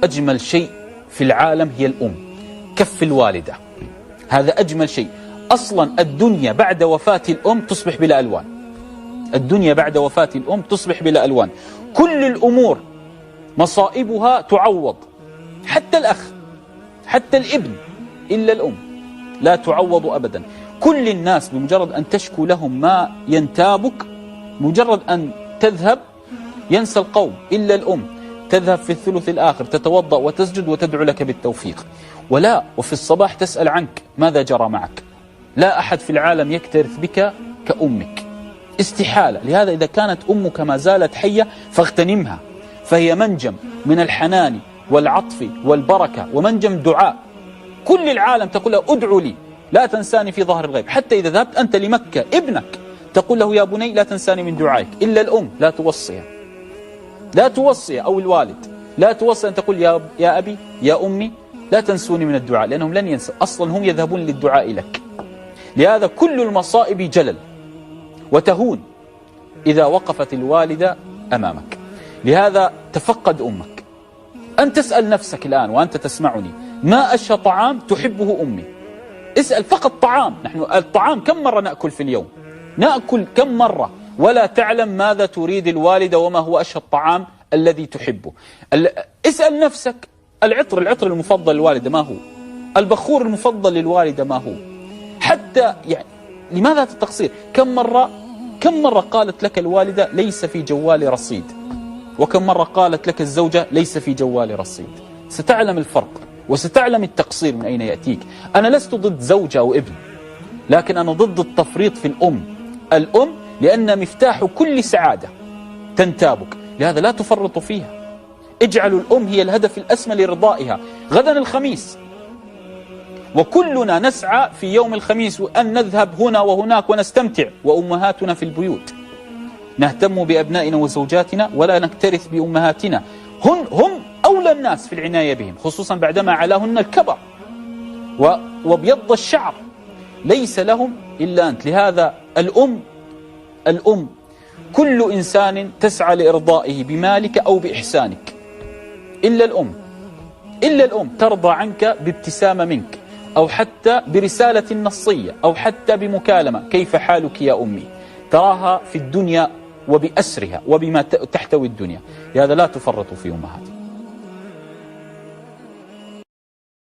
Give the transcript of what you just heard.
أجمل شيء في العالم هي الأم، كف الوالدة، هذا أجمل شيء. أصلا الدنيا بعد وفاة الأم تصبح بلا ألوان، الدنيا بعد وفاة الأم تصبح بلا ألوان. كل الأمور مصائبها تعوض، حتى الأخ حتى الابن، إلا الأم لا تعوض أبدا. كل الناس بمجرد أن تشكو لهم ما ينتابك، مجرد أن تذهب ينسى القوم، إلا الأم تذهب في الثلث الآخر تتوضأ وتسجد وتدعو لك بالتوفيق، وفي الصباح تسأل عنك ماذا جرى معك. لا أحد في العالم يكترث بك كأمك، استحالة. لهذا إذا كانت أمك ما زالت حية فاغتنمها، فهي منجم من الحنان والعطف والبركة ومنجم دعاء. كل العالم تقول له ادعو لي لا تنساني في ظهر الغيب. حتى إذا ذهبت أنت لمكة ابنك تقول له يا بني لا تنساني من دعائك. إلا الأم لا توصيها، لا توصي، أو الوالد لا توصي أن تقول يا أبي يا أمي لا تنسوني من الدعاء، لأنهم لن ينسوا، أصلا هم يذهبون للدعاء لك. لهذا كل المصائب جلل وتهون إذا وقفت الوالدة أمامك. لهذا تفقد أمك. أن تسأل نفسك الآن وأنت تسمعني، ما أشهى طعام تحبه أمي؟ اسأل فقط طعام. نحن الطعام كم مرة نأكل في اليوم؟ نأكل كم مرة ولا تعلم ماذا تريد الوالدة وما هو أشهى الطعام الذي تحبه. اسأل نفسك، العطر المفضل للوالدة ما هو؟ البخور المفضل للوالدة ما هو؟ حتى يعني لماذا التقصير؟ كم مرة قالت لك الوالدة ليس في جوالي رصيد، وكم مرة قالت لك الزوجة ليس في جوالي رصيد. ستعلم الفرق وستعلم التقصير من أين يأتيك. أنا لست ضد زوجة أو ابن، لكن أنا ضد التفريط في الأم. الأم لأن مفتاح كل سعادة تنتابك، لهذا لا تفرط فيها. اجعلوا الأم هي الهدف الأسمى لرضائها. غدا الخميس وكلنا نسعى في يوم الخميس أن نذهب هنا وهناك ونستمتع، وأمهاتنا في البيوت. نهتم بأبنائنا وزوجاتنا ولا نكترث بأمهاتنا. هم أولى الناس في العناية بهم، خصوصا بعدما علاهن الكبر وبيض الشعر، ليس لهم إلا أنت. لهذا الأم كل إنسان تسعى لإرضائه بمالك أو بإحسانك، إلا الأم ترضى عنك بابتسامة منك، أو حتى برسالة نصية، أو حتى بمكالمة كيف حالك يا أمي. تراها في الدنيا وبأسرها وبما تحتوي الدنيا. لهذا لا تفرطوا في أمهاتكم.